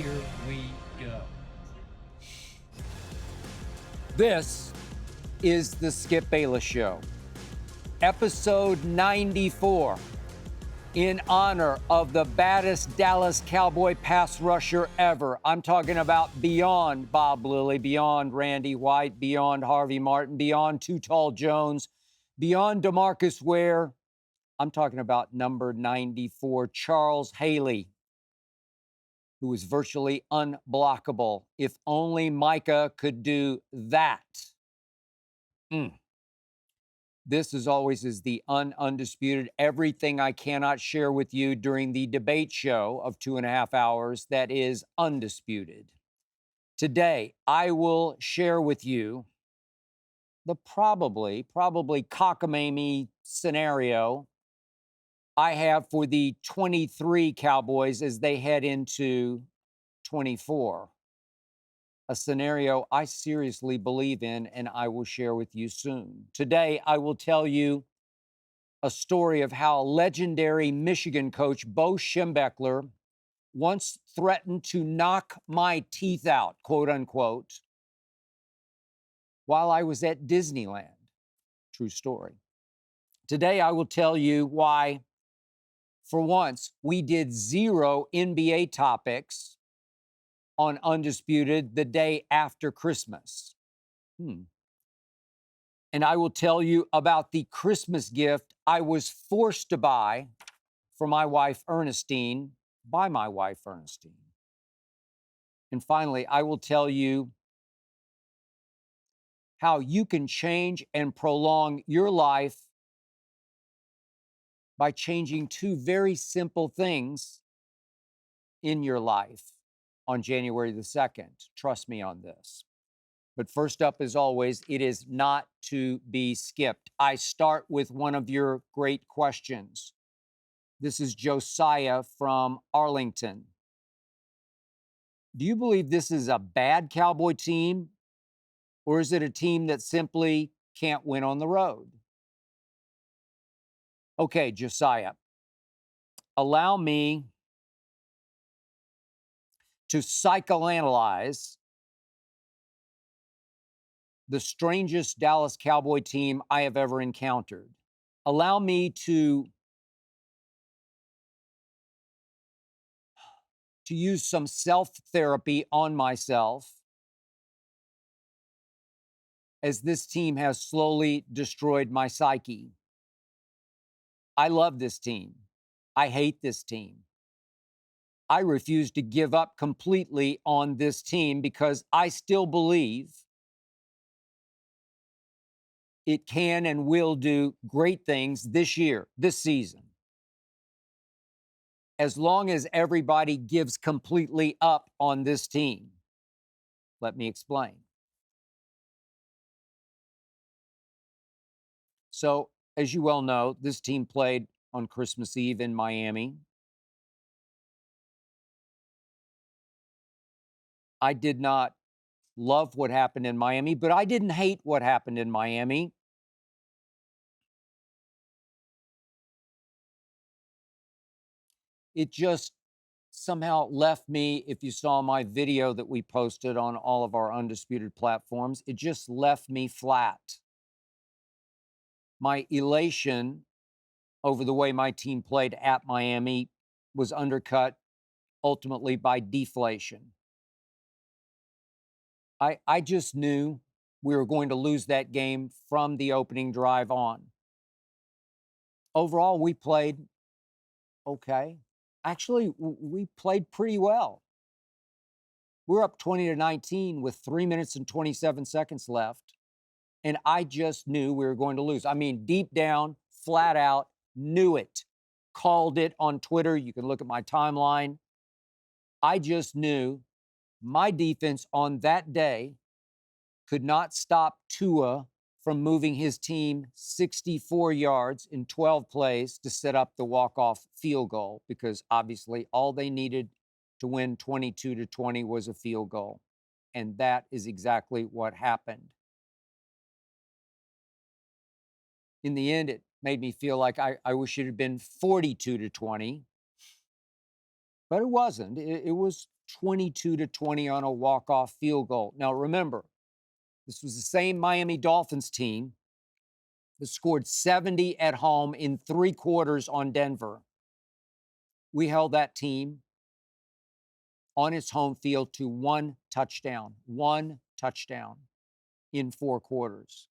Here we go. This is the Skip Bayless Show, episode 94, in honor of the baddest Dallas Cowboy pass rusher ever. I'm talking about beyond Bob Lilly, beyond Randy White, beyond Harvey Martin, beyond Too Tall Jones, beyond DeMarcus Ware. I'm talking about number 94, Charles Haley, who was virtually unblockable. If only Micah could do that. This, as always, is the Undisputed. Everything I cannot share with you during the debate show of 2.5 hours, that is Undisputed. Today, I will share with you the probably cockamamie scenario I have for the 23 Cowboys as they head into 24. A scenario I seriously believe in, and I will share with you soon. Today, I will tell you a story of how legendary Michigan coach Bo Schembechler once threatened to knock my teeth out, quote unquote, while I was at Disneyland. True story. Today, I will tell you why, for once, we did 0 NBA topics on Undisputed the day after Christmas. And I will tell you about the Christmas gift I was forced to buy for my wife, Ernestine, by my wife, Ernestine. And finally, I will tell you how you can change and prolong your life by changing 2 very simple things in your life on January the 2nd. Trust me on this. But first up, as always, it is not to be skipped. I start with one of your great questions. This is Josiah from Arlington. Do you believe this is a bad Cowboy team, or is it a team that simply can't win on the road? Okay, Josiah, allow me to psychoanalyze the strangest Dallas Cowboy team I have ever encountered. Allow me to use some self-therapy on myself, as this team has slowly destroyed my psyche. I love this team. I hate this team. I refuse to give up completely on this team because I still believe it can and will do great things this year, this season, as long as everybody gives completely up on this team. Let me explain. So, as you well know, this team played on Christmas Eve in Miami. I did not love what happened in Miami, but I didn't hate what happened in Miami. It just somehow left me, if you saw my video that we posted on all of our Undisputed platforms, it just left me flat. My elation over the way my team played at Miami was undercut ultimately by deflation. I just knew we were going to lose that game from the opening drive on. Overall, we played okay. Actually, we played pretty well. We're up 20-19 with 3 minutes and 27 seconds left, and I just knew we were going to lose. I mean, deep down, flat out, knew it. Called it on Twitter. You can look at my timeline. I just knew my defense on that day could not stop Tua from moving his team 64 yards in 12 plays to set up the walk-off field goal, because obviously all they needed to win 22-20 was a field goal. And that is exactly what happened. In the end, it made me feel like I wish it had been 42-20, but it wasn't. It was 22-20 on a walk-off field goal. Now remember, this was the same Miami Dolphins team that scored 70 at home in 3 quarters on Denver. We held that team on its home field to 1 touchdown in 4 quarters.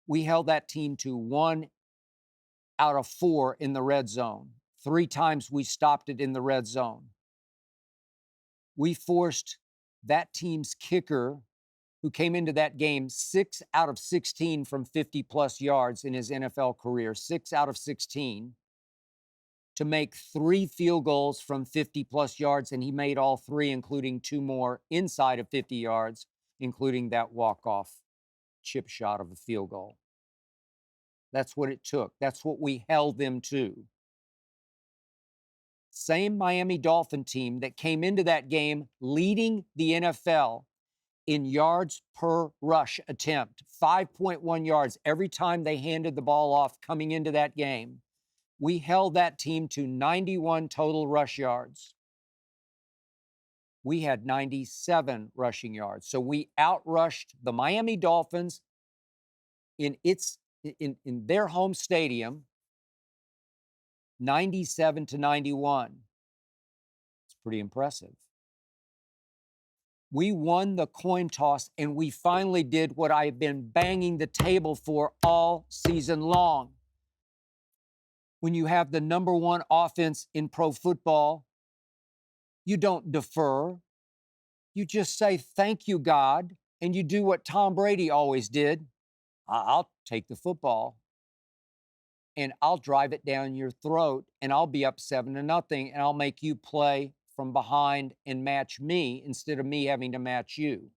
We held that team to 1 out of 4 in the red zone. 3 times we stopped it in the red zone. We forced that team's kicker, who came into that game 6 out of 16 from 50-plus yards in his NFL career, 6 out of 16, to make 3 field goals from 50-plus yards, and he made all 3, including 2 more inside of 50 yards, including that walk-off chip shot of a field goal. That's what it took. That's what we held them to. Same Miami Dolphin team that came into that game leading the NFL in yards per rush attempt, 5.1 yards every time they handed the ball off coming into that game. We held that team to 91 total rush yards. We had 97 rushing yards. So we outrushed the Miami Dolphins in their home stadium, 97-91. It's pretty impressive. We won the coin toss, and we finally did what I've been banging the table for all season long. When you have the number 1 offense in pro football, you don't defer. You just say, thank you, God, and you do what Tom Brady always did. I'll take the football, and I'll drive it down your throat, and I'll be up 7-0, and I'll make you play from behind and match me instead of me having to match you.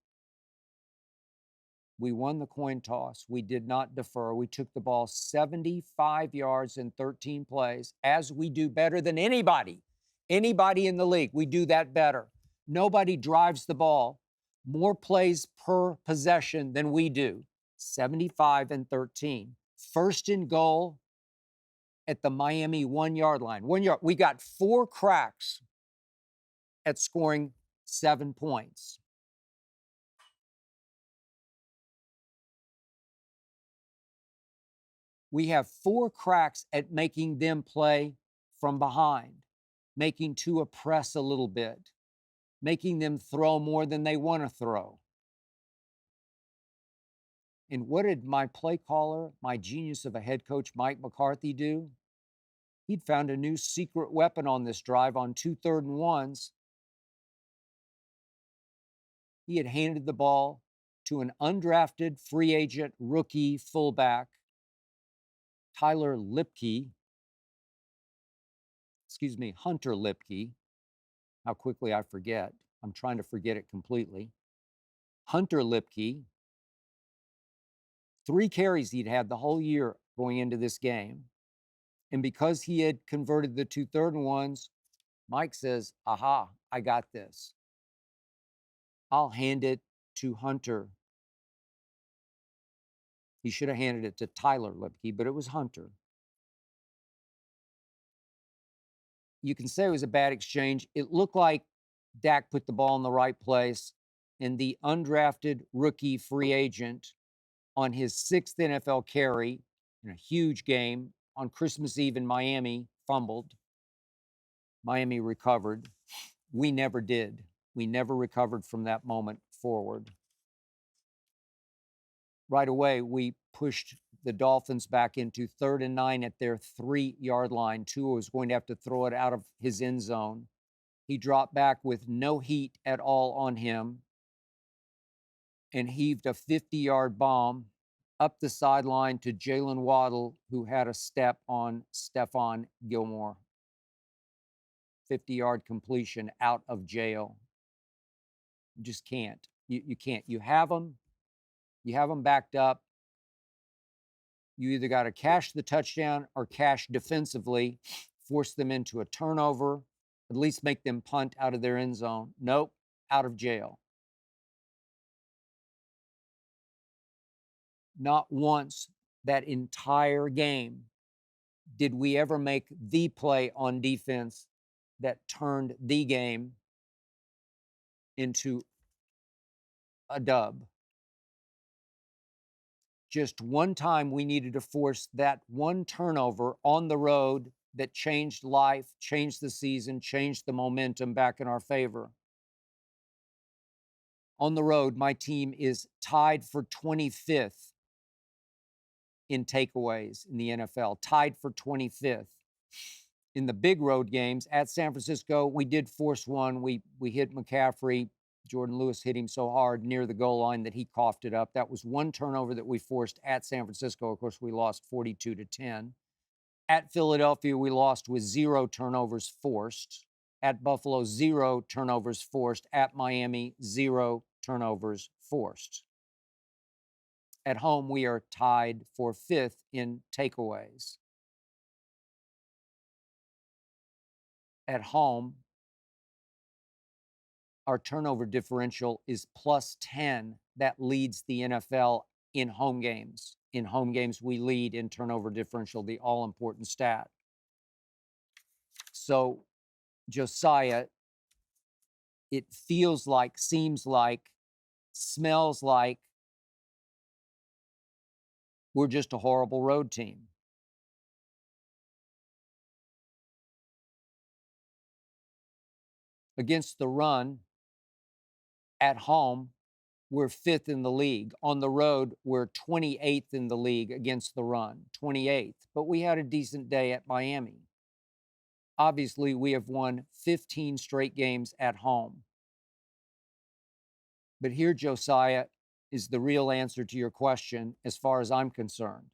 We won the coin toss. We did not defer. We took the ball 75 yards in 13 plays, as we do better than anybody in the league. We do that better. Nobody drives the ball more plays per possession than we do, 75 and 13. First and goal at the Miami 1-yard line. 1 yard. We got 4 cracks at scoring 7 points. We have 4 cracks at making them play from behind, making Tua press a little bit, making them throw more than they want to throw. And what did my play caller, my genius of a head coach, Mike McCarthy, do? He'd found a new secret weapon on this drive on 2 3rd and 1s. He had handed the ball to an undrafted free agent rookie fullback, Hunter Lipke. How quickly I forget. I'm trying to forget it completely. Hunter Lipke. 3 carries he'd had the whole year going into this game. And because he had converted the 2 3rd and 1s, Mike says, aha, I got this. I'll hand it to Hunter. He should have handed it to Tyler Lipke, but it was Hunter. You can say it was a bad exchange. It looked like Dak put the ball in the right place, and the undrafted rookie free agent on his 6th NFL carry in a huge game on Christmas Eve in Miami fumbled. Miami recovered. We never did. We never recovered from that moment forward. Right away, we pushed the Dolphins back into 3rd and 9 at their 3-yard line. Tua was going to have to throw it out of his end zone. He dropped back with no heat at all on him and heaved a 50-yard bomb up the sideline to Jalen Waddle, who had a step on Stephon Gilmore. 50-yard completion out of jail. You just can't. You can't. You have them backed up. You either got to cash the touchdown or cash defensively, force them into a turnover, at least make them punt out of their end zone. Nope, out of jail. Not once that entire game did we ever make the play on defense that turned the game into a dub. Just one time we needed to force that one turnover on the road that changed life, changed the season, changed the momentum back in our favor. On the road, my team is tied for 25th in takeaways in the NFL, tied for 25th. In the big road games at San Francisco, we did force one. We hit McCaffrey. Jordan Lewis hit him so hard near the goal line that he coughed it up. That was one turnover that we forced at San Francisco. Of course, we lost 42-10. At Philadelphia, we lost with 0 turnovers forced. At Buffalo, 0 turnovers forced. At Miami, 0 turnovers forced. At home, we are tied for 5th in takeaways. At home, our turnover differential is +10. That leads the NFL in home games. In home games, we lead in turnover differential, the all-important stat. So, Josiah, it feels like, seems like, smells like we're just a horrible road team. Against the run, at home, we're 5th in the league. On the road, we're 28th in the league against the run, 28th. But we had a decent day at Miami. Obviously, we have won 15 straight games at home. But here, Josiah, is the real answer to your question as far as I'm concerned.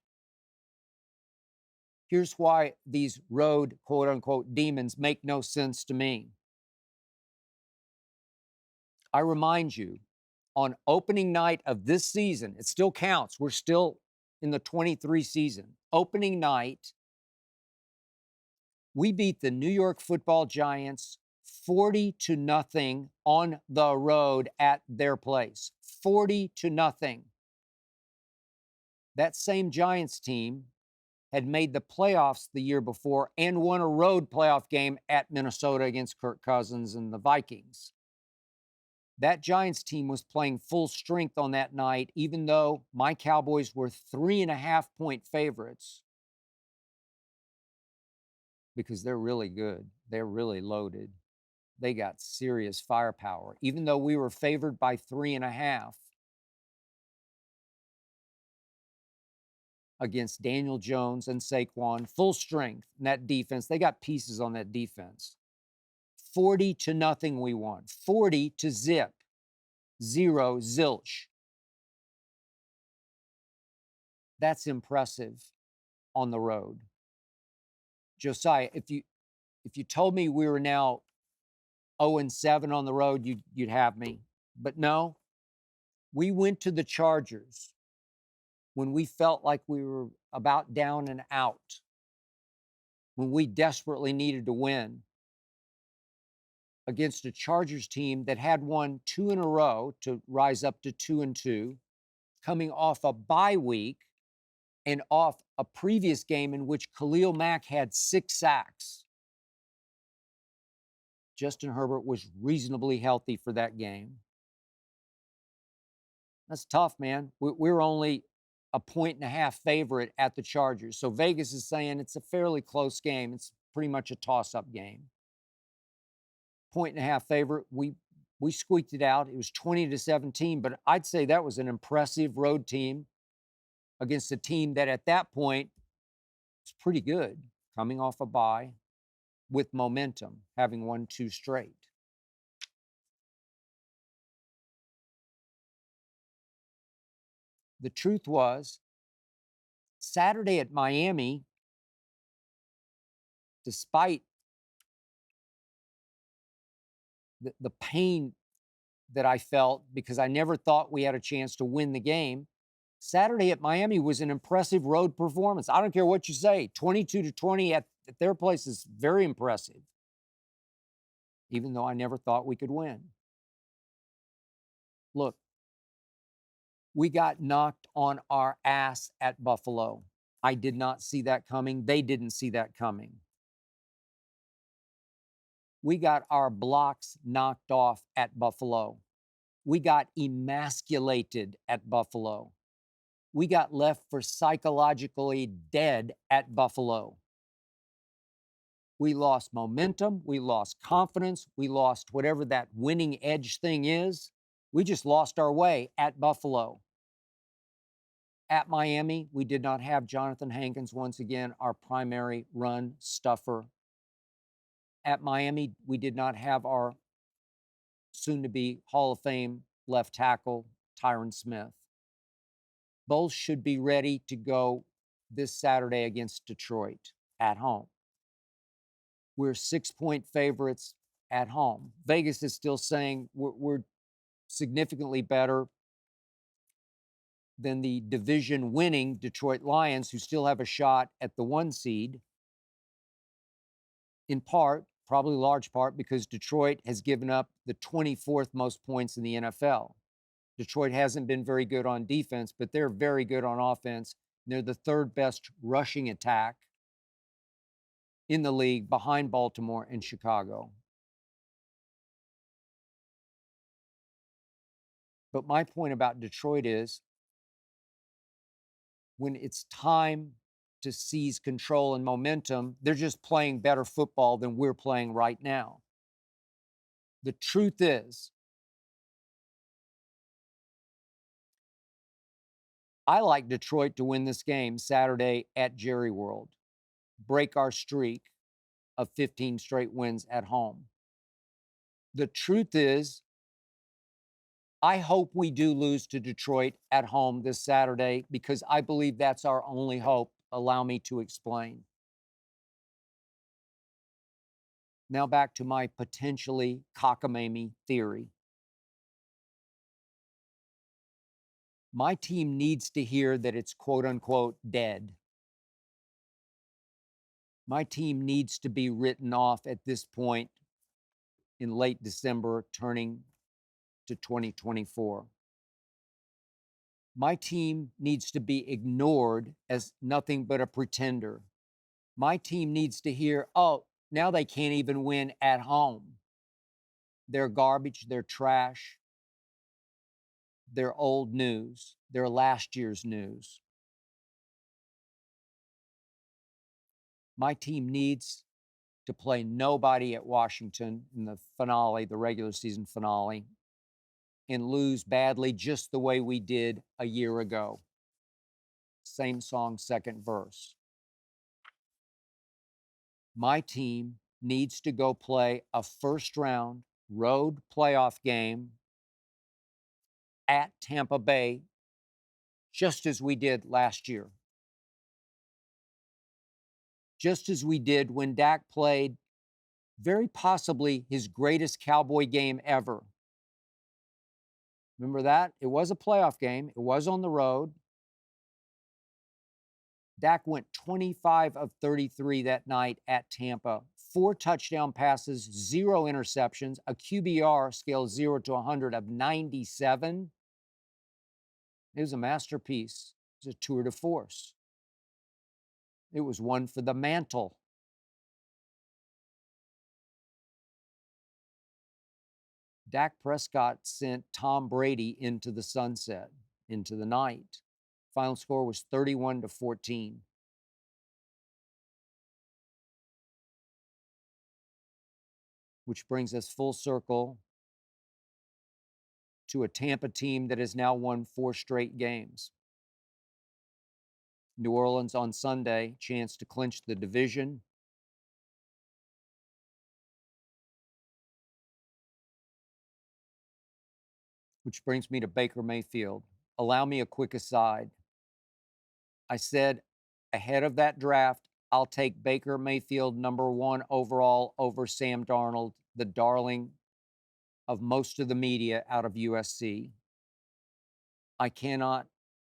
Here's why these road, quote unquote, demons make no sense to me. I remind you, on opening night of this season, it still counts. We're still in the 23 season. Opening night, we beat the New York Football Giants 40-0 on the road at their place. 40-0. That same Giants team had made the playoffs the year before and won a road playoff game at Minnesota against Kirk Cousins and the Vikings. That Giants team was playing full strength on that night, even though my Cowboys were 3.5-point favorites, because they're really good. They're really loaded. They got serious firepower. Even though we were favored by 3.5 against Daniel Jones and Saquon, full strength in that defense. They got pieces on that defense. 40-0 we won. 40-0. 0 zilch. That's impressive on the road. Josiah, if you told me we were now 0-7 on the road, you'd have me. But no, we went to the Chargers when we felt like we were about down and out, when we desperately needed to win, against a Chargers team that had won 2 in a row to rise up to 2-2, coming off a bye week and off a previous game in which Khalil Mack had 6 sacks. Justin Herbert was reasonably healthy for that game. That's tough, man. We're only a 1.5 favorite at the Chargers. So Vegas is saying it's a fairly close game. It's pretty much a toss-up game. 1.5 favorite. We squeaked it out. It was 20-17, but I'd say that was an impressive road team against a team that at that point was pretty good, coming off a bye with momentum, having won 2 straight. The truth was, Saturday at Miami, despite the pain that I felt because I never thought we had a chance to win the game, Saturday at Miami was an impressive road performance. I don't care what you say. 22-20 at their place is very impressive, even though I never thought we could win. Look, we got knocked on our ass at Buffalo. I did not see that coming. They didn't see that coming. We got our blocks knocked off at Buffalo. We got emasculated at Buffalo. We got left for psychologically dead at Buffalo. We lost momentum. We lost confidence. We lost whatever that winning edge thing is. We just lost our way at Buffalo. At Miami, we did not have Jonathan Hankins, once again, our primary run stuffer. At Miami, we did not have our soon-to-be Hall of Fame left tackle, Tyron Smith. Both should be ready to go this Saturday against Detroit at home. We're 6-point favorites at home. Vegas is still saying we're significantly better than the division-winning Detroit Lions, who still have a shot at the 1 seed, in part, probably large part, because Detroit has given up the 24th most points in the NFL. Detroit hasn't been very good on defense, but they're very good on offense. They're the 3rd best rushing attack in the league, behind Baltimore and Chicago. But my point about Detroit is, when it's time to seize control and momentum, they're just playing better football than we're playing right now. The truth is, I like Detroit to win this game Saturday at Jerry World, break our streak of 15 straight wins at home. The truth is, I hope we do lose to Detroit at home this Saturday, because I believe that's our only hope. Allow me to explain. Now back to my potentially cockamamie theory. My team needs to hear that it's quote unquote dead. My team needs to be written off at this point in late December, turning to 2024. My team needs to be ignored as nothing but a pretender. My team needs to hear, oh, now they can't even win at home. They're garbage, they're trash, they're old news, they're last year's news. My team needs to play nobody at Washington in the finale, the regular season finale, and lose badly just the way we did a year ago. Same song, second verse. My team needs to go play a first-round road playoff game at Tampa Bay, just as we did last year. Just as we did when Dak played very possibly his greatest Cowboy game ever. Remember that? It was a playoff game. It was on the road. Dak went 25 of 33 that night at Tampa. 4 touchdown passes, 0 interceptions, a QBR scale 0 to 100 of 97. It was a masterpiece. It was a tour de force. It was one for the mantle. Dak Prescott sent Tom Brady into the sunset, into the night. Final score was 31 to 14. Which brings us full circle to a Tampa team that has now won 4 straight games. New Orleans on Sunday, chance to clinch the division. Which brings me to Baker Mayfield. Allow me a quick aside. I said ahead of that draft, I'll take Baker Mayfield #1 overall over Sam Darnold, the darling of most of the media out of USC. I cannot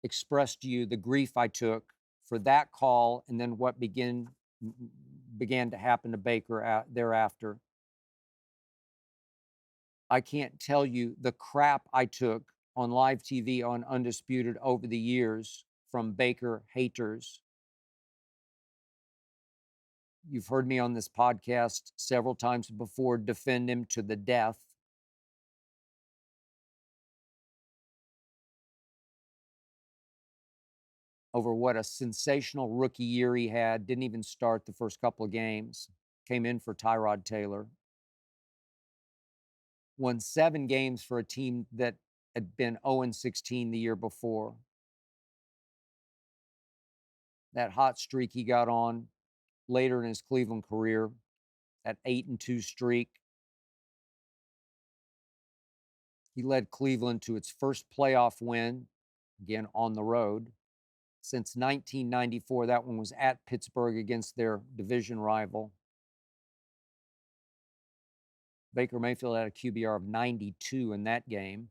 express to you the grief I took for that call and then what began to happen to Baker thereafter. I can't tell you the crap I took on live TV on Undisputed over the years from Baker haters. You've heard me on this podcast several times before defend him to the death. Over what a sensational rookie year he had. Didn't even start the first couple of games. Came in for Tyrod Taylor. Won 7 games for a team that had been 0-16 the year before. That hot streak he got on later in his Cleveland career, that 8-2 streak. He led Cleveland to its first playoff win, again on the road, since 1994. That one was at Pittsburgh against their division rival. Baker Mayfield had a QBR of 92 in that game.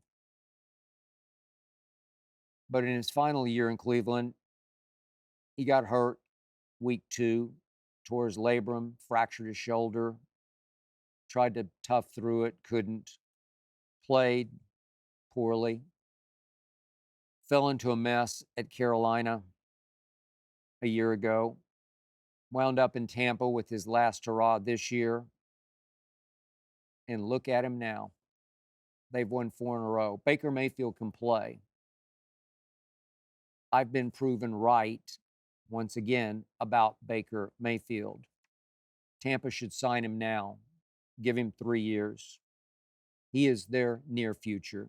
But in his final year in Cleveland, he got hurt week 2, tore his labrum, fractured his shoulder, tried to tough through it, couldn't, played poorly, fell into a mess at Carolina a year ago, wound up in Tampa with his last hurrah this year, and look at him now. They've won 4 in a row. Baker Mayfield can play. I've been proven right, once again, about Baker Mayfield. Tampa should sign him now. Give him 3 years. He is their near future.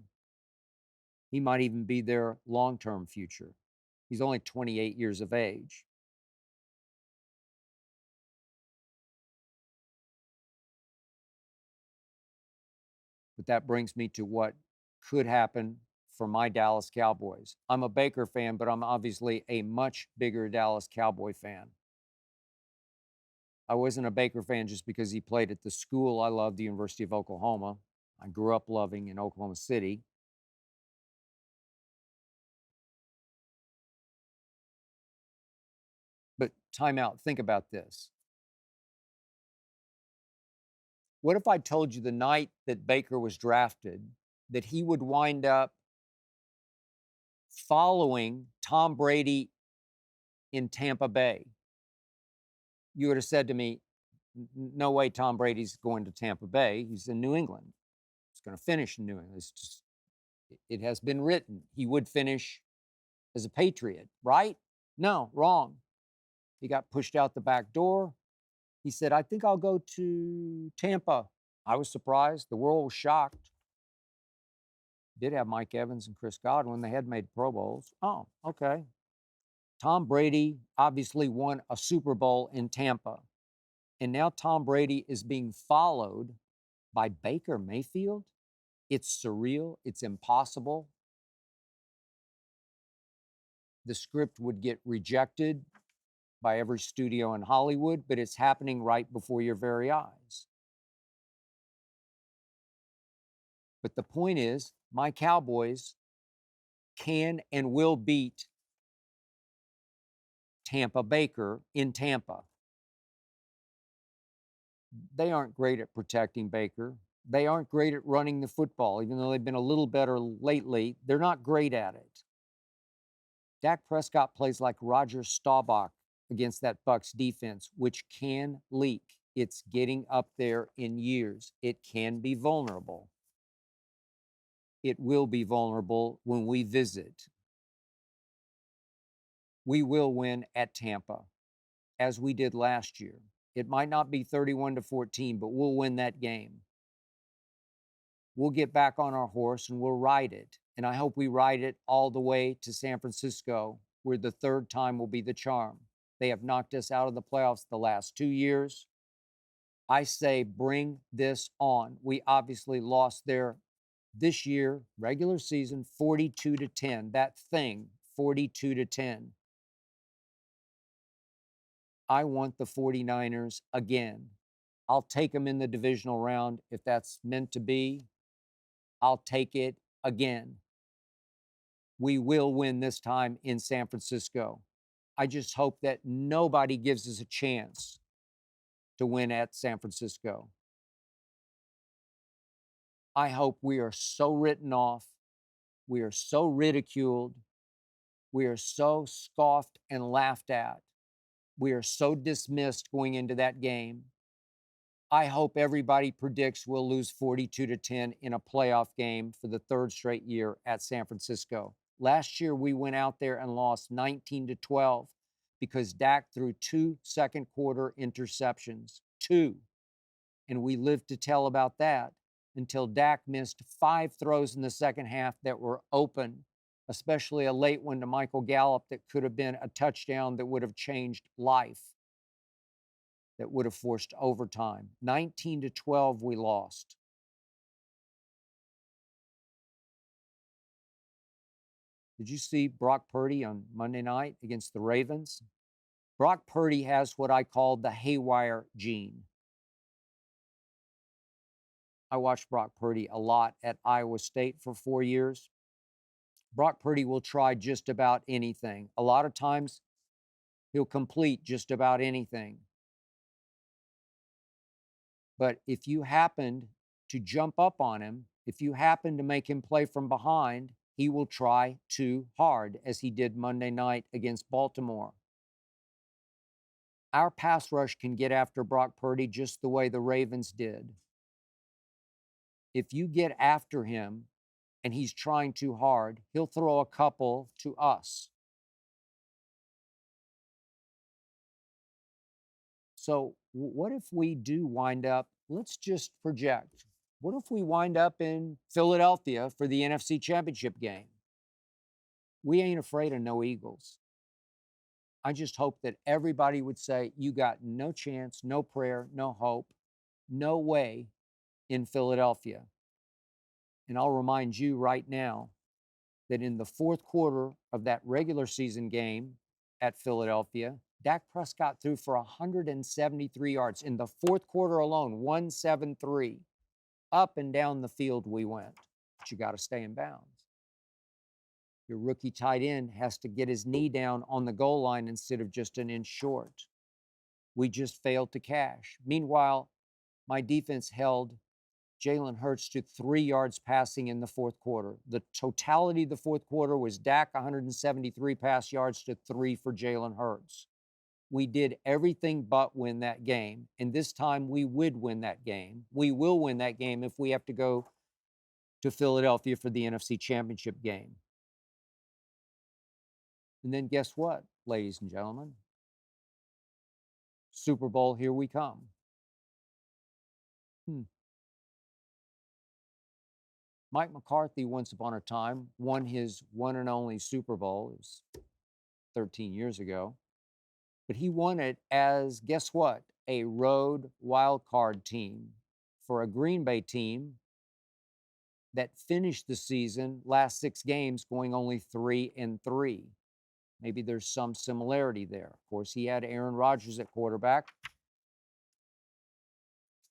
He might even be their long-term future. He's only 28 years of age. But that brings me to what could happen for my Dallas Cowboys. I'm a Baker fan, but I'm obviously a much bigger Dallas Cowboy fan. I wasn't a Baker fan just because he played at the school I love, the University of Oklahoma. I grew up loving in Oklahoma City. But time out, think about this. What if I told you the night that Baker was drafted that he would wind up following Tom Brady in Tampa Bay? You would have said to me, no way Tom Brady's going to Tampa Bay. He's in New England. He's going to finish in New England. It's just, it has been written. He would finish as a Patriot, right? No, wrong. He got pushed out the back door. He said, I think I'll go to Tampa. I was surprised. The world was shocked. Did have Mike Evans and Chris Godwin. They had made Pro Bowls. Oh, okay. Tom Brady obviously won a Super Bowl in Tampa. And now Tom Brady is being followed by Baker Mayfield. It's surreal. It's impossible. The script would get rejected by every studio in Hollywood, but it's happening right before your very eyes. But the point is, my Cowboys can and will beat Tampa Baker in Tampa. They aren't great at protecting Baker. They aren't great at running the football, even though they've been a little better lately. They're not great at it. Dak Prescott plays like Roger Staubach against that Bucs defense, which can leak. It's getting up there in years. It can be vulnerable. It will be vulnerable when we visit. We will win at Tampa, as we did last year. It might not be 31-14, but we'll win that game. We'll get back on our horse and we'll ride it. And I hope we ride it all the way to San Francisco, where the third time will be the charm. They have knocked us out of the playoffs the last 2 years. I say bring this on. We obviously lost there this year, regular season, 42-10. That thing, 42-10. I want the 49ers again. I'll take them in the divisional round if that's meant to be. I'll take it again. We will win this time in San Francisco. I just hope that nobody gives us a chance to win at San Francisco. I hope we are so written off. We are so ridiculed. We are so scoffed and laughed at We are so dismissed going into that game. I hope everybody predicts we'll lose 42-10 in a playoff game for the third straight year at San Francisco. Last year, we went out there and lost 19-12 because Dak threw 2 second quarter interceptions. 2. And we lived to tell about that until Dak missed 5 throws in the second half that were open, especially a late one to Michael Gallup that could have been a touchdown that would have changed life, that would have forced overtime. 19-12, we lost. Did you see Brock Purdy on Monday night against the Ravens? Brock Purdy has what I call the haywire gene. I watched Brock Purdy a lot at Iowa State for 4 years. Brock Purdy will try just about anything. A lot of times, he'll complete just about anything. But if you happened to jump up on him, if you happen to make him play from behind, he will try too hard, as he did Monday night against Baltimore. Our pass rush can get after Brock Purdy just the way the Ravens did. If you get after him and he's trying too hard, he'll throw a couple to us. So what if we do wind up, let's just project, what if we wind up in Philadelphia for the NFC Championship game? We ain't afraid of no Eagles. I just hope that everybody would say, you got no chance, no prayer, no hope, no way in Philadelphia. And I'll remind you right now that in the fourth quarter of that regular season game at Philadelphia, Dak Prescott threw for 173 yards. In the fourth quarter alone, 173. Up and down the field we went. But you got to stay in bounds. Your rookie tight end has to get his knee down on the goal line instead of just an inch short. We just failed to cash. Meanwhile, my defense held Jalen Hurts to 3 yards passing in the fourth quarter. The totality of the fourth quarter was Dak 173 pass yards to 3 for Jalen Hurts. We did everything but win that game, and this time we would win that game. We will win that game if we have to go to Philadelphia for the NFC Championship game. And then guess what, ladies and gentlemen? Super Bowl, here we come. Mike McCarthy, once upon a time, won his one and only Super Bowl. It was 13 years ago. But he won it as, guess what? A road wild card team for a Green Bay team that finished the season, last 6 games, going only 3-3. Maybe there's some similarity there. Of course, he had Aaron Rodgers at quarterback.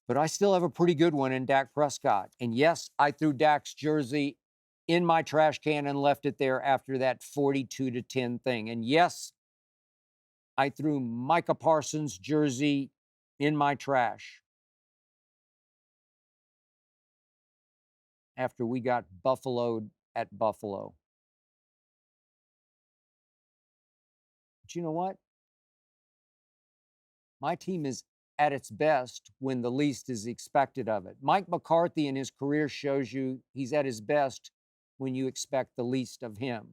But I still have a pretty good one in Dak Prescott. And yes, I threw Dak's jersey in my trash can and left it there after that 42-10 thing. And yes, I threw Micah Parsons' jersey in my trash after we got buffaloed at Buffalo. But you know what? My team is at its best when the least is expected of it. Mike McCarthy in his career shows you he's at his best when you expect the least of him.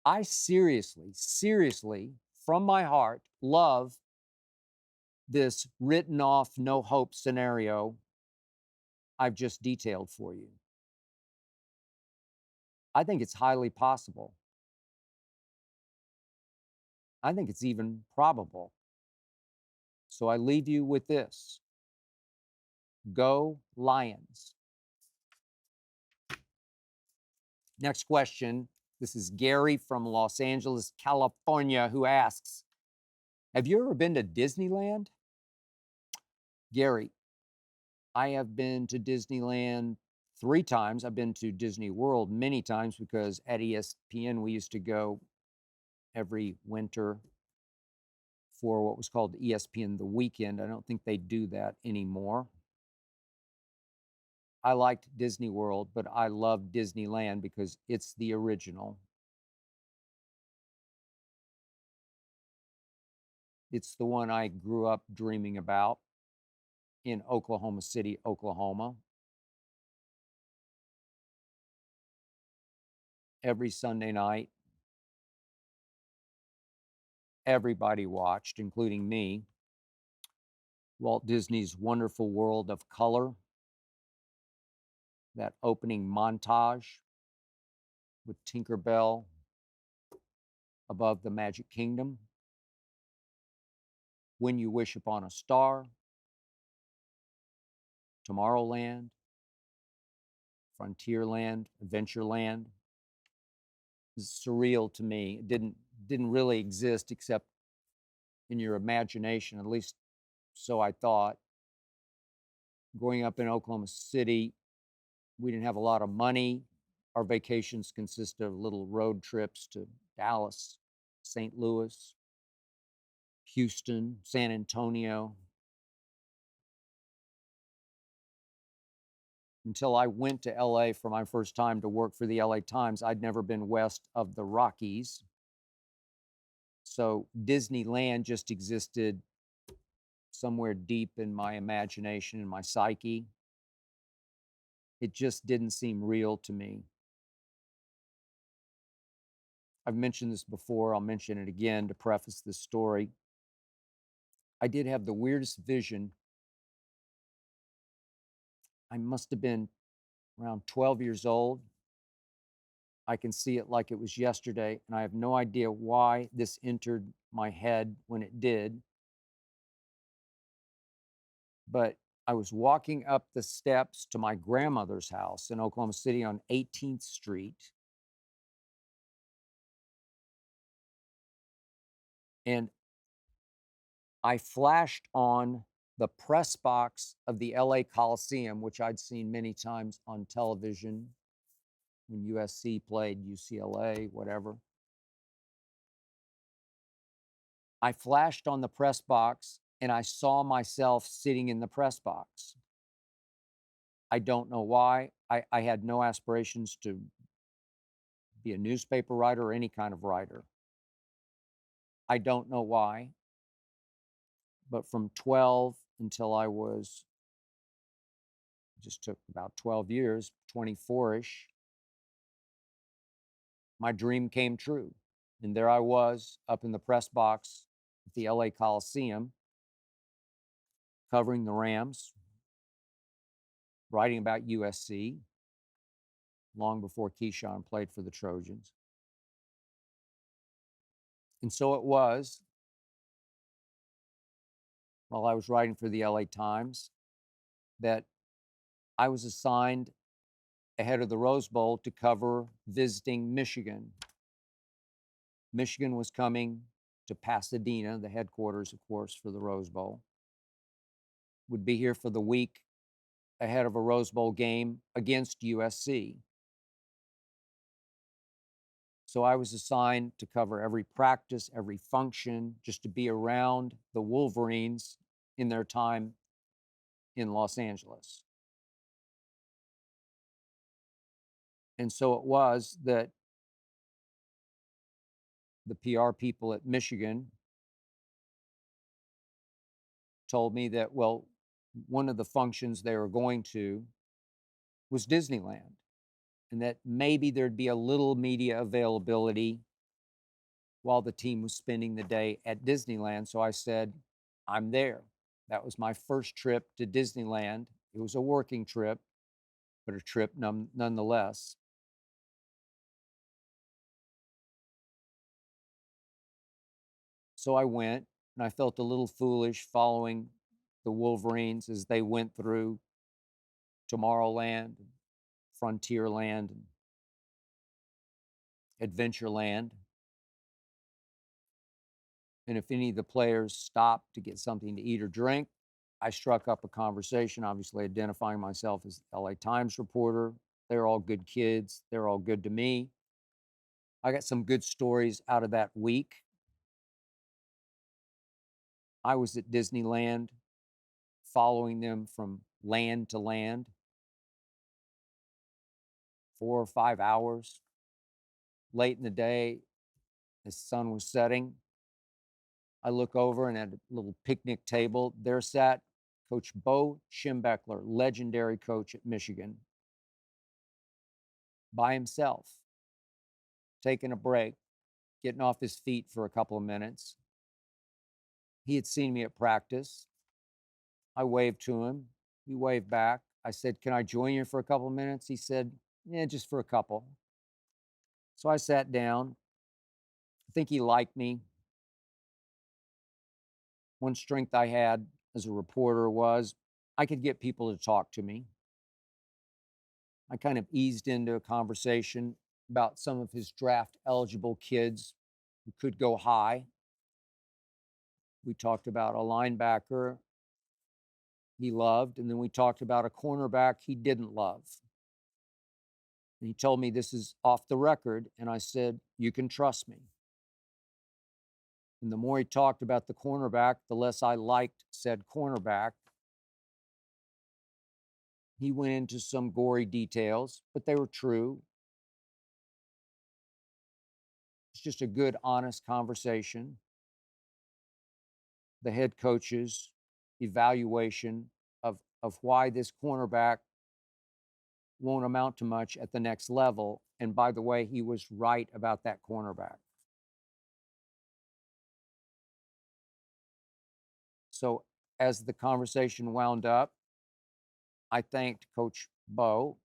I seriously, from my heart, love this written off, no hope scenario I've just detailed for you. I think it's highly possible. I think it's even probable. So I leave you with this. Go Lions. Next question. This is Gary from Los Angeles, California, who asks, have you ever been to Disneyland? Gary, I have been to Disneyland 3 times. I've been to Disney World many times because at ESPN we used to go every winter for what was called ESPN The Weekend. I don't think they do that anymore. I liked Disney World, but I love Disneyland because it's the original. It's the one I grew up dreaming about in Oklahoma City, Oklahoma. Every Sunday night, everybody watched, including me, Walt Disney's Wonderful World of Color, that opening montage with Tinker Bell above the Magic Kingdom, When You Wish Upon a Star, Tomorrowland, Frontierland, Adventureland. It's surreal to me. It didn't really exist except in your imagination, at least so I thought. Growing up in Oklahoma City, we didn't have a lot of money. Our vacations consisted of little road trips to Dallas, St. Louis, Houston, San Antonio. Until I went to LA for my first time to work for the LA Times, I'd never been west of the Rockies. So Disneyland just existed somewhere deep in my imagination and my psyche. It just didn't seem real to me. I've mentioned this before, I'll mention it again to preface this story. I did have the weirdest vision. I must have been around 12 years old. I can see it like it was yesterday, and I have no idea why this entered my head when it did. But I was walking up the steps to my grandmother's house in Oklahoma City on 18th Street. And I flashed on the press box of the LA Coliseum, which I'd seen many times on television when USC played UCLA, whatever. I flashed on the press box and I saw myself sitting in the press box. I don't know why. I had no aspirations to be a newspaper writer or any kind of writer. I don't know why. But from 12 until I was, just took about 12 years, 24-ish, my dream came true. And there I was up in the press box at the LA Coliseum, covering the Rams, writing about USC, long before Keyshawn played for the Trojans. And so it was, while I was writing for the LA Times, that I was assigned ahead of the Rose Bowl to cover visiting Michigan. Michigan was coming to Pasadena, the headquarters, of course, for the Rose Bowl. Would be here for the week ahead of a Rose Bowl game against USC. So I was assigned to cover every practice, every function, just to be around the Wolverines in their time in Los Angeles. And so it was that the PR people at Michigan told me that, well, one of the functions they were going to was Disneyland, and that maybe there'd be a little media availability while the team was spending the day at Disneyland. So I said, I'm there. That was my first trip to Disneyland. It was a working trip, but a trip nonetheless. So I went, and I felt a little foolish following the Wolverines as they went through Tomorrowland, Frontierland, and Adventureland. And if any of the players stopped to get something to eat or drink, I struck up a conversation, obviously identifying myself as LA Times reporter. They're all good kids. They're all good to me. I got some good stories out of that week. I was at Disneyland following them from land to land, 4 or 5 hours. Late in the day, the sun was setting. I look over and at a little picnic table, there sat Coach Bo Schembechler, legendary coach at Michigan, by himself, taking a break, getting off his feet for a couple of minutes. He had seen me at practice. I waved to him. He waved back. I said, "Can I join you for a couple of minutes?" He said, "Yeah, just for a couple." So I sat down. I think he liked me. One strength I had as a reporter was I could get people to talk to me. I kind of eased into a conversation about some of his draft eligible kids who could go high. We talked about a linebacker he loved, and then we talked about a cornerback he didn't love. And he told me, "This is off the record." And I said, "You can trust me." And the more he talked about the cornerback, the less I liked said cornerback. He went into some gory details, but they were true. It's just a good, honest conversation. The head coach's evaluation of why this cornerback won't amount to much at the next level. And by the way, he was right about that cornerback. So as the conversation wound up, I thanked Coach Bo.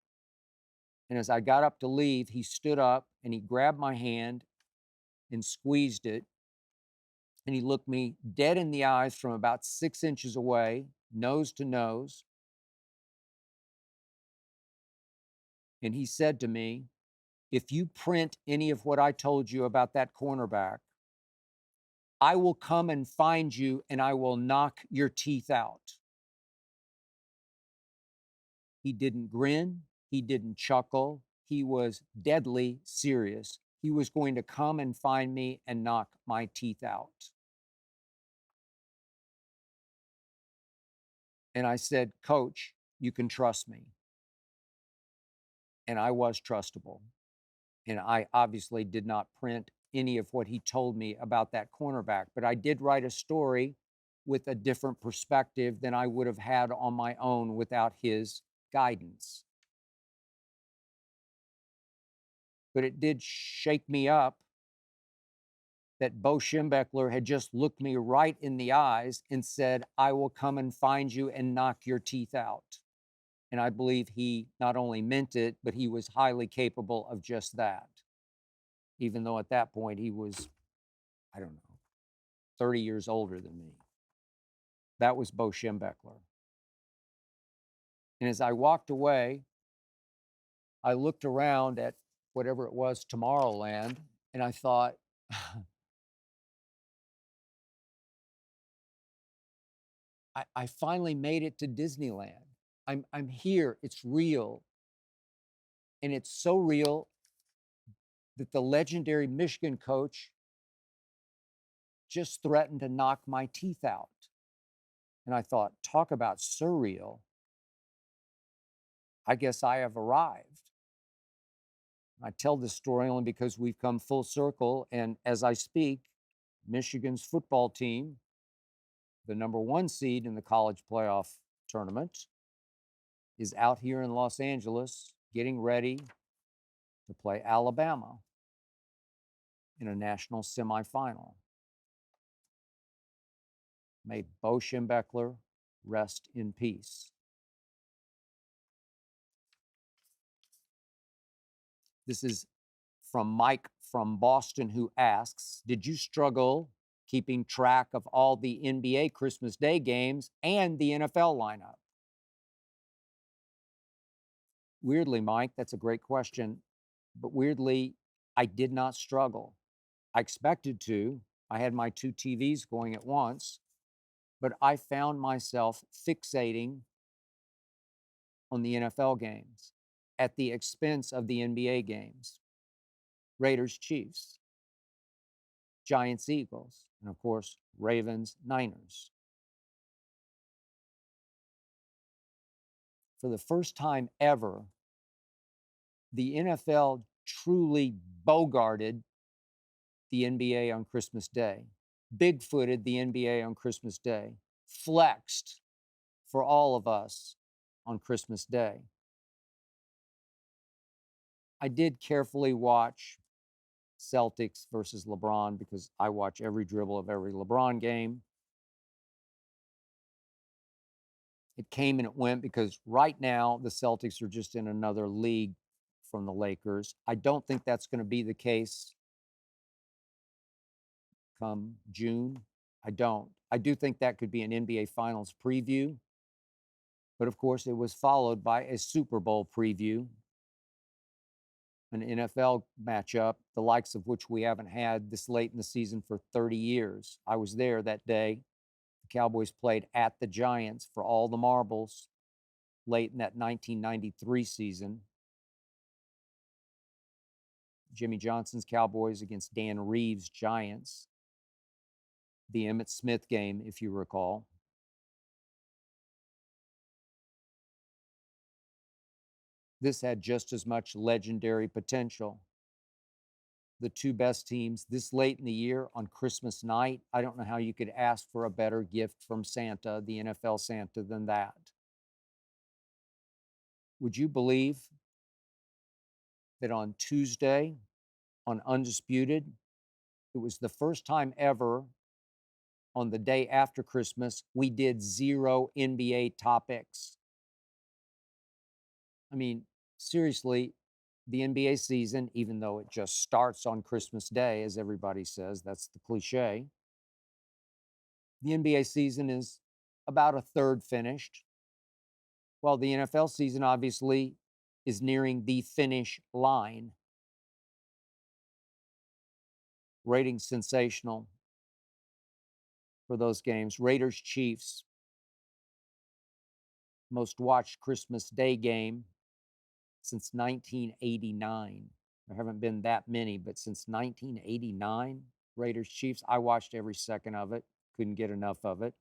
And as I got up to leave, he stood up and he grabbed my hand and squeezed it. And he looked me dead in the eyes from about 6 inches away, nose to nose. And he said to me, "If you print any of what I told you about that cornerback, I will come and find you and I will knock your teeth out." He didn't grin. He didn't chuckle. He was deadly serious. He was going to come and find me and knock my teeth out. And I said, "Coach, you can trust me." And I was trustable. And I obviously did not print any of what he told me about that cornerback, but I did write a story with a different perspective than I would have had on my own without his guidance. But it did shake me up that Bo Schembechler had just looked me right in the eyes and said, "I will come and find you and knock your teeth out." And I believe he not only meant it, but he was highly capable of just that. Even though at that point he was, I don't know, 30 years older than me. That was Bo Schembechler. And as I walked away, I looked around at whatever it was, Tomorrowland, and I thought, I finally made it to Disneyland. I'm here. It's real. And it's so real that the legendary Michigan coach just threatened to knock my teeth out. And I thought, talk about surreal. I guess I have arrived. I tell this story only because we've come full circle. And as I speak, Michigan's football team, the number 1 seed in the college playoff tournament, is out here in Los Angeles getting ready to play Alabama in a national semifinal. May Bo Schembechler rest in peace. This is from Mike from Boston, who asks, "Did you struggle keeping track of all the NBA Christmas Day games and the NFL lineup?" Weirdly, Mike, that's a great question. But weirdly, I did not struggle. I expected to. I had my 2 TVs going at once, but I found myself fixating on the NFL games at the expense of the NBA games. Raiders, Chiefs, Giants, Eagles, and of course, Ravens, Niners. For the first time ever, the NFL truly bogarted the NBA on Christmas Day. Bigfooted the NBA on Christmas Day, flexed for all of us on Christmas Day. I did carefully watch Celtics versus LeBron because I watch every dribble of every LeBron game. It came and it went because right now the Celtics are just in another league from the Lakers. I don't think that's going to be the case come June. I don't. I do think that could be an NBA Finals preview. But of course, it was followed by a Super Bowl preview, an NFL matchup, the likes of which we haven't had this late in the season for 30 years. I was there that day. The Cowboys played at the Giants for all the marbles late in that 1993 season. Jimmy Johnson's Cowboys against Dan Reeves' Giants. The Emmitt Smith game, if you recall. This had just as much legendary potential. The two best teams this late in the year on Christmas night. I don't know how you could ask for a better gift from Santa, the NFL Santa, than that. Would you believe that on Tuesday, on Undisputed, it was the first time ever on the day after Christmas, we did 0 NBA topics. I mean, seriously, the NBA season, even though it just starts on Christmas Day, as everybody says, that's the cliche. The NBA season is about a third finished. Well, the NFL season obviously is nearing the finish line. Ratings sensational for those games. Raiders Chiefs, most watched Christmas Day game since 1989. There haven't been that many, but since 1989, Raiders Chiefs, I watched every second of it. Couldn't get enough of it.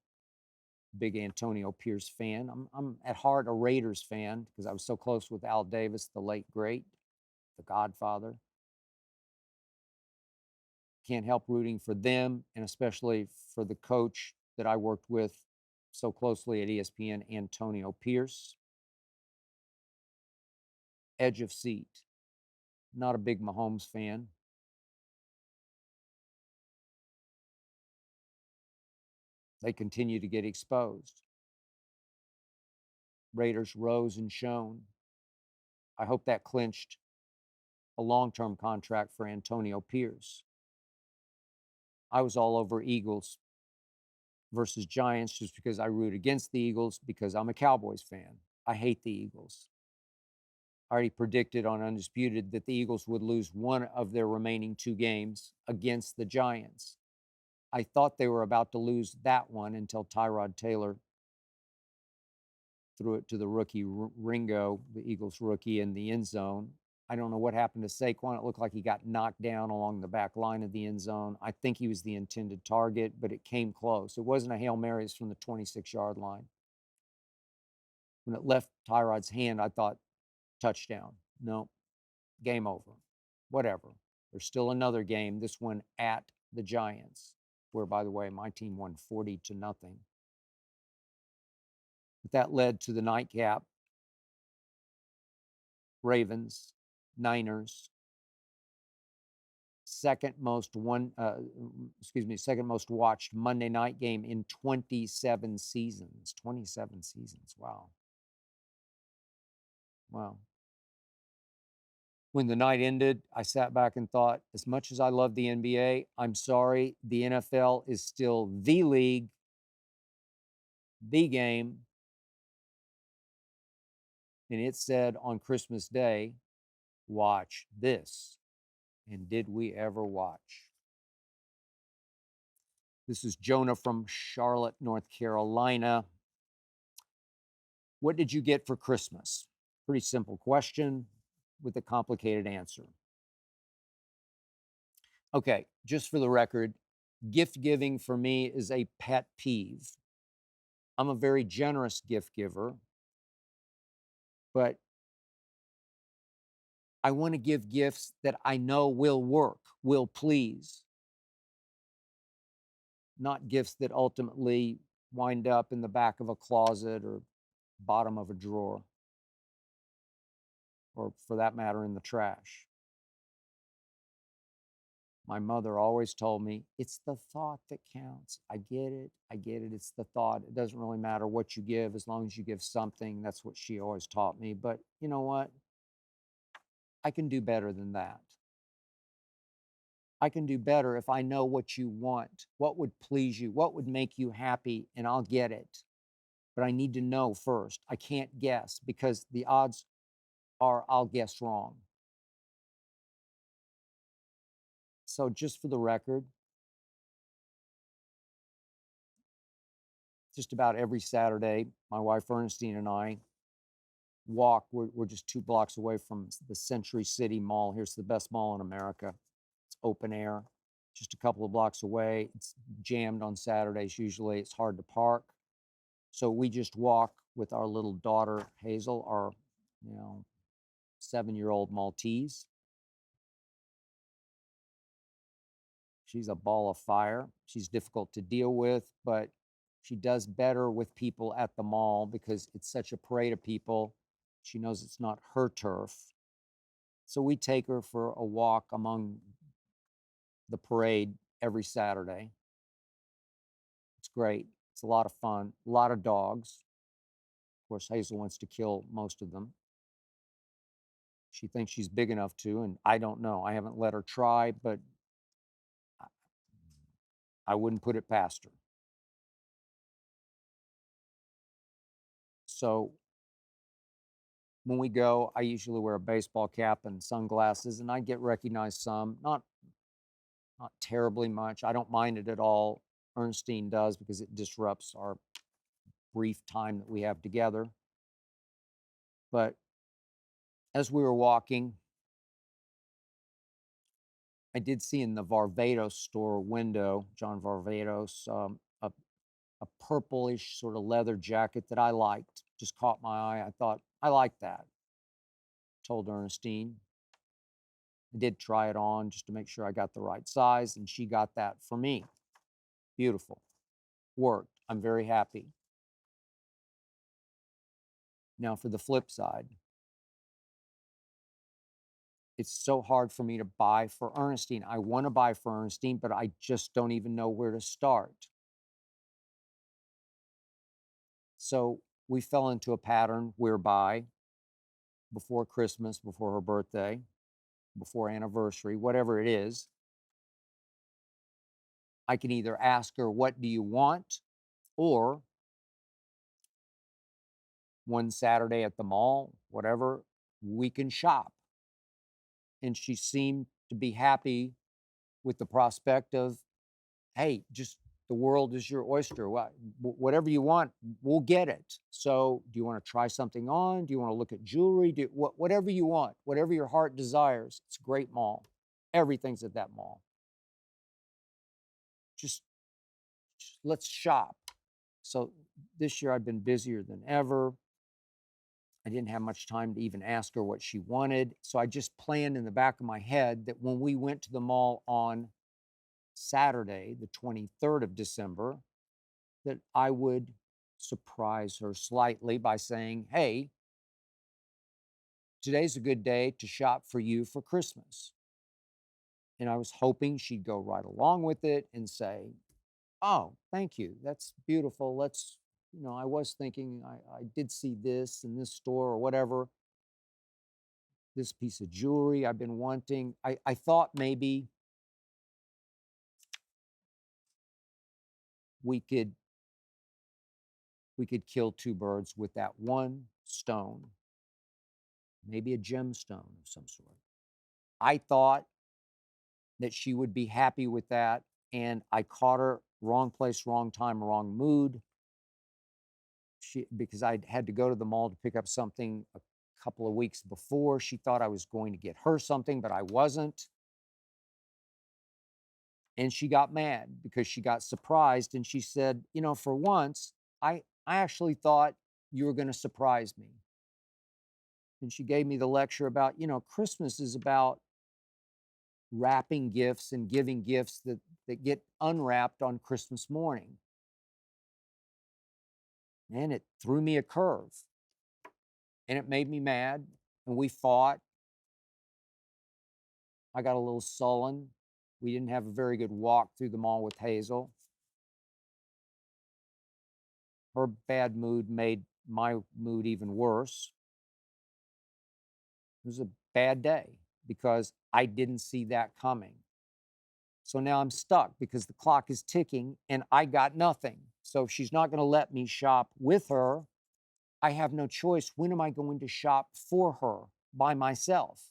Big Antonio Pierce fan. I'm at heart a Raiders fan because I was so close with Al Davis, the late great, the Godfather. Can't help rooting for them, and especially for the coach that I worked with so closely at ESPN, Antonio Pierce. Edge of seat. Not a big Mahomes fan. They continue to get exposed. Raiders rose and shone. I hope that clinched a long-term contract for Antonio Pierce. I was all over Eagles versus Giants just because I root against the Eagles because I'm a Cowboys fan. I hate the Eagles. I already predicted on Undisputed that the Eagles would lose one of their remaining 2 games against the Giants. I thought they were about to lose that one until Tyrod Taylor threw it to the rookie Ringo, the Eagles rookie, in the end zone. I don't know what happened to Saquon. It looked like he got knocked down along the back line of the end zone. I think he was the intended target, but it came close. It wasn't a Hail Mary, it's from the 26-yard line. When it left Tyrod's hand, I thought, touchdown. No, game over. Whatever. There's still another game, this one at the Giants, where, by the way, my team won 40-0. But that led to the nightcap. Ravens, Niners, second most watched Monday night game in 27 seasons. 27 seasons. Wow. Wow. When the night ended, I sat back and thought, as much as I love the NBA, I'm sorry, the NFL is still the league, the game. And it said on Christmas Day, watch this. And did we ever watch? This is Jonah from Charlotte, North Carolina. What did you get for Christmas? Pretty simple question with a complicated answer. Okay, just for the record, gift giving for me is a pet peeve. I'm a very generous gift giver, but I want to give gifts that I know will work, will please. not gifts that ultimately wind up in the back of a closet or bottom of a drawer, or for that matter, in the trash. My mother always told me, it's the thought that counts. I get it. I get it. It's the thought. It doesn't really matter what you give as long as you give something. That's what she always taught me. But you know what? I can do better than that. I can do better if I know what you want, what would please you, what would make you happy, and I'll get it. But I need to know first. I can't guess because the odds are I'll guess wrong. So, just for the record, just about every Saturday, my wife Ernestine and I walk. We're just 2 blocks away from the Century City Mall. Here's the best mall in America. It's open air, just a couple of blocks away. It's jammed on Saturdays usually. It's hard to park. So we just walk with our little daughter, Hazel, our, 7-year-old Maltese. She's a ball of fire. She's difficult to deal with, but she does better with people at the mall because it's such a parade of people. She knows it's not her turf. So we take her for a walk among the parade every Saturday. It's great. It's a lot of fun. A lot of dogs. Of course, Hazel wants to kill most of them. She thinks she's big enough to, and I don't know. I haven't let her try, but I wouldn't put it past her. So when we go, I usually wear a baseball cap and sunglasses, and I get recognized some, not terribly much. I don't mind it at all. Ernestine does because it disrupts our brief time that we have together. But as we were walking, I did see in the Varvatos store window, John Varvatos, a purplish sort of leather jacket that I liked. Just caught my eye. I thought, I like that. Told Ernestine. I did try it on just to make sure I got the right size, and she got that for me. Beautiful. Worked. I'm very happy. Now, for the flip side, it's so hard for me to buy for Ernestine. I want to buy for Ernestine, but I just don't even know where to start. So we fell into a pattern whereby before Christmas, before her birthday, before anniversary, whatever it is, I can either ask her, what do you want? Or one Saturday at the mall, whatever, we can shop. And she seemed to be happy with the prospect of, hey, just the world is your oyster. Whatever you want, we'll get it. So do you want to try something on? Do you want to look at jewelry? Whatever you want, whatever your heart desires. It's a great mall. Everything's at that mall. Just let's shop. So this year I've been busier than ever. I didn't have much time to even ask her what she wanted. So I just planned in the back of my head that when we went to the mall on Saturday, the 23rd of December, that I would surprise her slightly by saying, hey, today's a good day to shop for you for Christmas. And I was hoping she'd go right along with it and say, oh, thank you. That's beautiful. I was thinking I did see this in this store or whatever. This piece of jewelry I've been wanting. I thought maybe we could kill two birds with that one stone, maybe a gemstone of some sort. I thought that she would be happy with that, and I caught her wrong place, wrong time, wrong mood. Because I had to go to the mall to pick up something a couple of weeks before. She thought I was going to get her something, but I wasn't. And she got mad because she got surprised, and she said, for once, I actually thought you were going to surprise me. And she gave me the lecture about, Christmas is about wrapping gifts and giving gifts that that get unwrapped on Christmas morning. And it threw me a curve. And it made me mad. And we fought. I got a little sullen. We didn't have a very good walk through the mall with Hazel. Her bad mood made my mood even worse. It was a bad day because I didn't see that coming. So now I'm stuck because the clock is ticking and I got nothing. So if she's not going to let me shop with her, I have no choice. When am I going to shop for her by myself?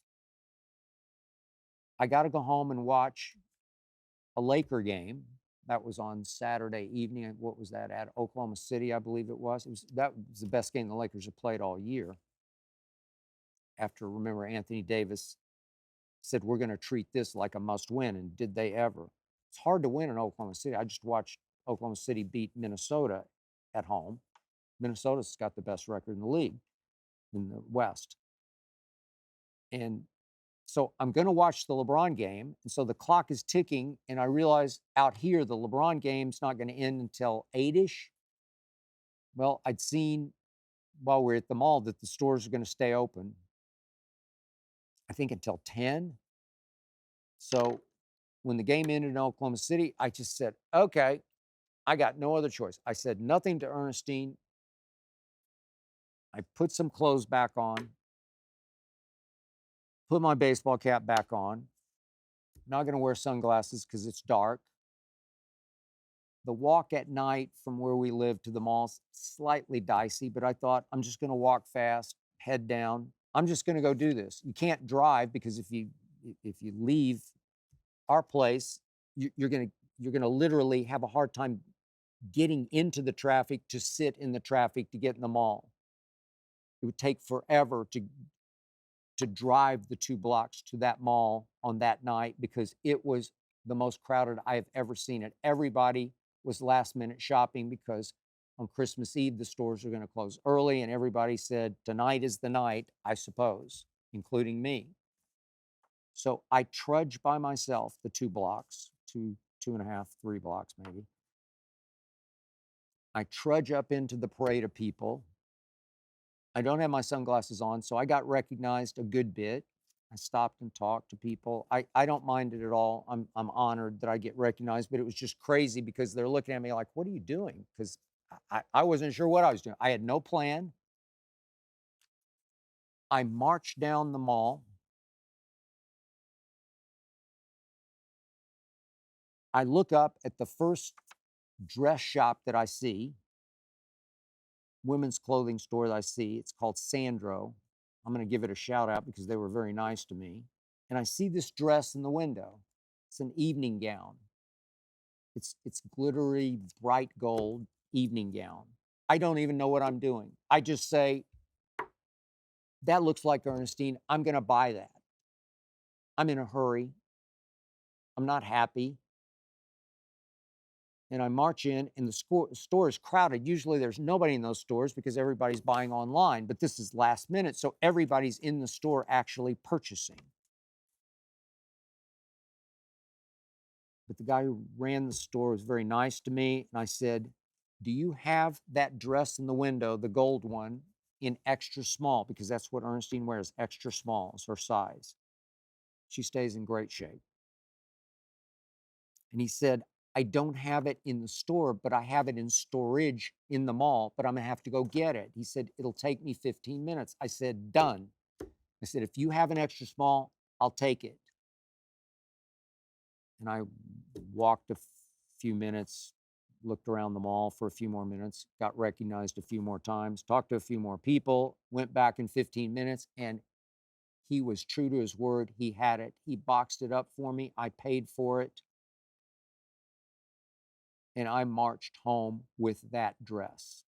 I got to go home and watch a Laker game. That was on Saturday evening. What was that at? Oklahoma City, I believe it was. That was the best game the Lakers have played all year. After, remember, Anthony Davis said, we're going to treat this like a must-win, and did they ever? It's hard to win in Oklahoma City. I just watched Oklahoma City beat Minnesota at home. Minnesota's got the best record in the league, in the West. And so I'm going to watch the LeBron game. And so the clock is ticking, and I realize out here the LeBron game's not going to end until 8-ish. Well, I'd seen while we're at the mall that the stores are going to stay open, I think, until 10. So when the game ended in Oklahoma City, I just said, okay, I got no other choice. I said nothing to Ernestine. I put some clothes back on, put my baseball cap back on. Not going to wear sunglasses because it's dark. The walk at night from where we live to the mall's slightly dicey, but I thought I'm just going to walk fast, head down. I'm just going to go do this. You can't drive because if you leave our place, you're going to literally have a hard time getting into the traffic to sit in the traffic to get in the mall. It would take forever to drive the 2 blocks to that mall on that night because it was the most crowded I have ever seen it. Everybody was last minute shopping because on Christmas Eve, the stores are going to close early, and everybody said, tonight is the night, I suppose, including me. So I trudge by myself the 2 blocks, 2.5, 3 blocks maybe. I trudge up into the parade of people. I don't have my sunglasses on, so I got recognized a good bit. I stopped and talked to people. I don't mind it at all. I'm honored that I get recognized, but it was just crazy because they're looking at me like, what are you doing? Because I wasn't sure what I was doing. I had no plan. I marched down the mall. I look up at the first dress shop that I see, women's clothing store that I see. It's called Sandro. I'm going to give it a shout out because they were very nice to me. And I see this dress in the window. It's an evening gown. It's glittery, bright gold evening gown. I don't even know what I'm doing. I just say, that looks like Ernestine. I'm going to buy that. I'm in a hurry. I'm not happy. And I march in, and the store is crowded. Usually there's nobody in those stores because everybody's buying online, but this is last minute, so everybody's in the store actually purchasing. But the guy who ran the store was very nice to me, and I said, do you have that dress in the window, the gold one, in extra small? Because that's what Ernestine wears, extra small is her size. She stays in great shape. And he said, I don't have it in the store, but I have it in storage in the mall, but I'm gonna have to go get it. He said, it'll take me 15 minutes. I said, done. I said, if you have an extra small, I'll take it. And I walked a few minutes, looked around the mall for a few more minutes, got recognized a few more times, talked to a few more people, went back in 15 minutes, and he was true to his word. He had it. He boxed it up for me. I paid for it. And I marched home with that dress.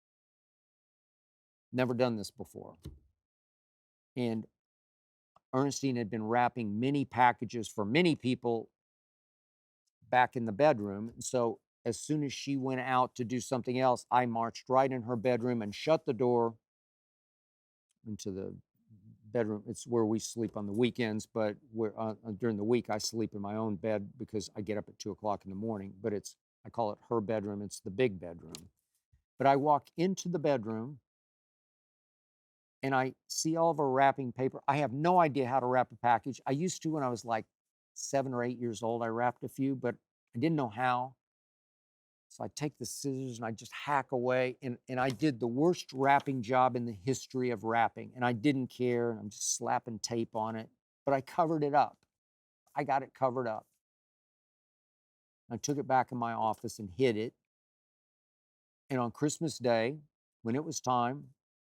Never done this before. And Ernestine had been wrapping many packages for many people back in the bedroom. So as soon as she went out to do something else, I marched right in her bedroom and shut the door into the bedroom. It's where we sleep on the weekends, but during the week I sleep in my own bed because I get up at 2 o'clock in the morning. But I call it her bedroom. It's the big bedroom. But I walk into the bedroom and I see all of her wrapping paper. I have no idea how to wrap a package. I used to when I was like 7 or 8 years old. I wrapped a few, but I didn't know how. So I take the scissors and I just hack away. And I did the worst wrapping job in the history of wrapping. And I didn't care. I'm just slapping tape on it. But I covered it up. I got it covered up. I took it back in my office and hid it. And on Christmas Day, when it was time,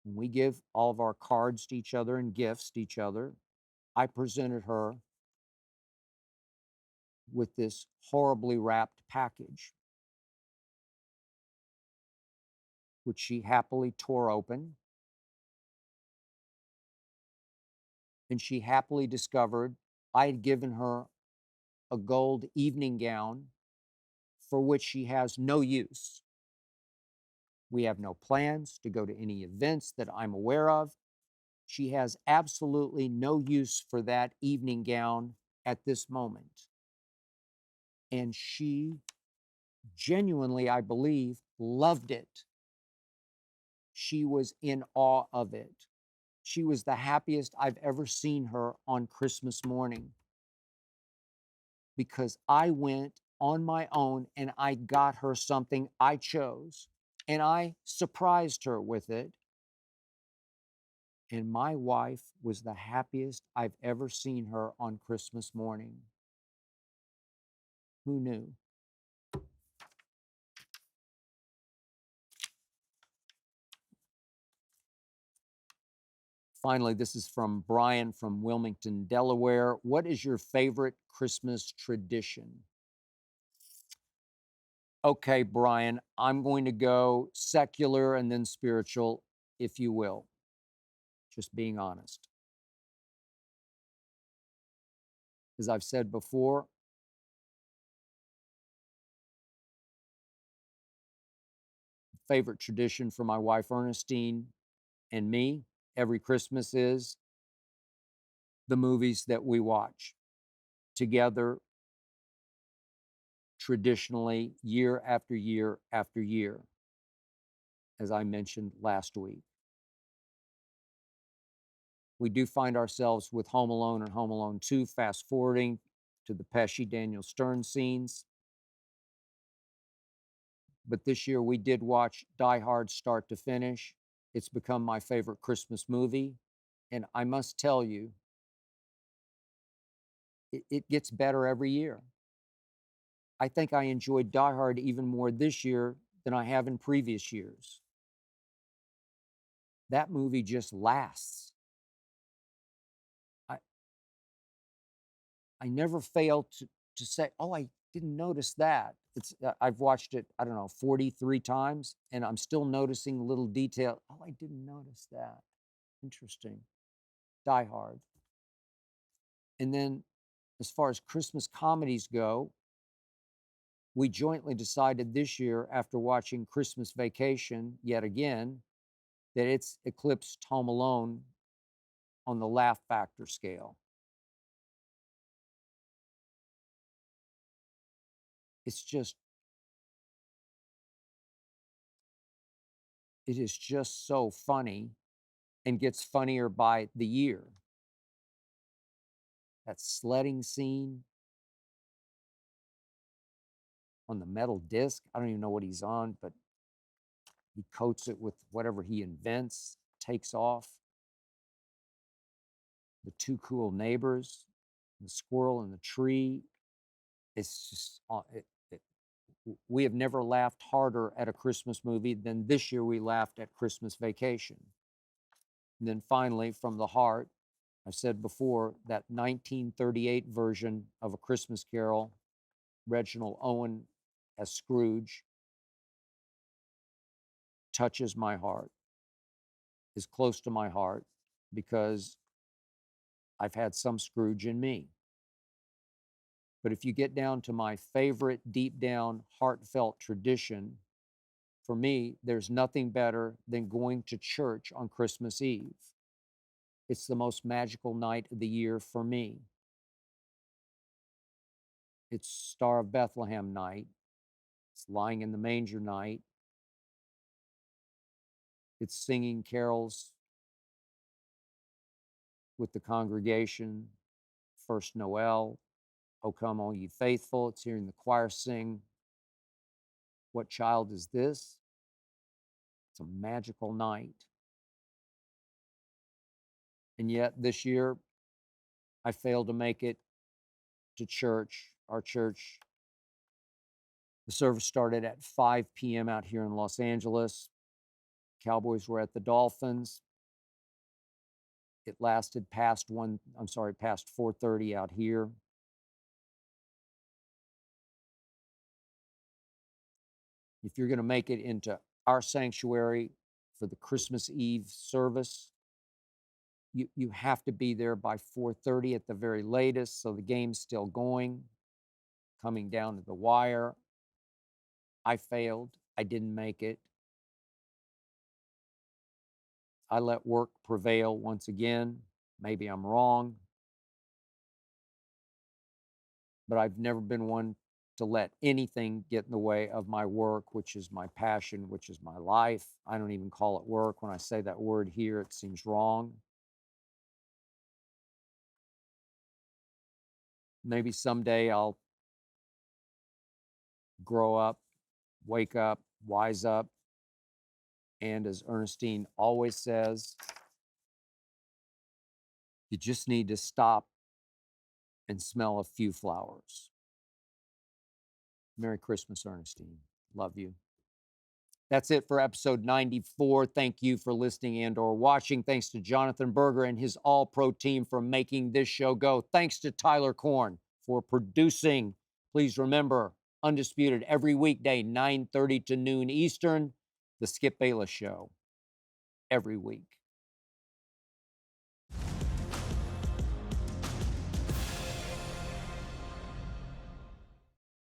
when we give all of our cards to each other and gifts to each other, I presented her with this horribly wrapped package, which she happily tore open. And she happily discovered I had given her a gold evening gown for which she has no use. We have no plans to go to any events that I'm aware of. She has absolutely no use for that evening gown at this moment. And she genuinely, I believe, loved it. She was in awe of it. She was the happiest I've ever seen her on Christmas morning because I went on my own and I got her something I chose and I surprised her with it. And my wife was the happiest I've ever seen her on Christmas morning. Who knew? Finally, this is from Brian from Wilmington, Delaware. What is your favorite Christmas tradition? Okay, Brian, I'm going to go secular and then spiritual, if you will. Just being honest. As I've said before, favorite tradition for my wife Ernestine and me every Christmas is the movies that we watch together traditionally year after year after year, as I mentioned last week. We do find ourselves with Home Alone and Home Alone 2 fast forwarding to the Pesci Daniel Stern scenes. But this year we did watch Die Hard start to finish. It's become my favorite Christmas movie. And I must tell you, it gets better every year. I think I enjoyed Die Hard even more this year than I have in previous years. That movie just lasts. I, I never fail to say, oh, I didn't notice that. I've watched it, I don't know, 43 times, and I'm still noticing little detail. Oh, I didn't notice that. Interesting. Die Hard. And then as far as Christmas comedies go, we jointly decided this year, after watching Christmas Vacation yet again, that it's eclipsed Home Alone on the laugh factor scale. It's just, it is just so funny and gets funnier by the year. That sledding scene on the metal disc, I don't even know what he's on, but he coats it with whatever he invents, takes off. The two cool neighbors, the squirrel in the tree. It's just, we have never laughed harder at a Christmas movie than this year we laughed at Christmas Vacation. And then finally, from the heart, I said before, that 1938 version of A Christmas Carol, Reginald Owen as Scrooge, touches my heart, is close to my heart, because I've had some Scrooge in me. But if you get down to my favorite deep down heartfelt tradition, for me, there's nothing better than going to church on Christmas Eve. It's the most magical night of the year for me. It's Star of Bethlehem night. It's lying in the manger night. It's singing carols with the congregation. First Noel, O Come All Ye Faithful. It's hearing the choir sing, What Child Is This? It's a magical night. And yet this year, I failed to make it to church. Our church, the service started at 5 p.m. out here in Los Angeles. Cowboys were at the Dolphins. It lasted past 4:30 out here. If you're going to make it into our sanctuary for the Christmas Eve service, you have to be there by 4:30 at the very latest, so the game's still going, coming down to the wire. I failed. I didn't make it. I let work prevail once again. Maybe I'm wrong, but I've never been one to let anything get in the way of my work, which is my passion, which is my life. I don't even call it work. When I say that word here, it seems wrong. Maybe someday I'll grow up, wake up, wise up, and as Ernestine always says, you just need to stop and smell a few flowers. Merry Christmas, Ernestine. Love you. That's it for episode 94. Thank you for listening and or watching. Thanks to Jonathan Berger and his all-pro team for making this show go. Thanks to Tyler Korn for producing. Please remember, Undisputed every weekday, 9:30 to noon Eastern. The Skip Bayless Show every week.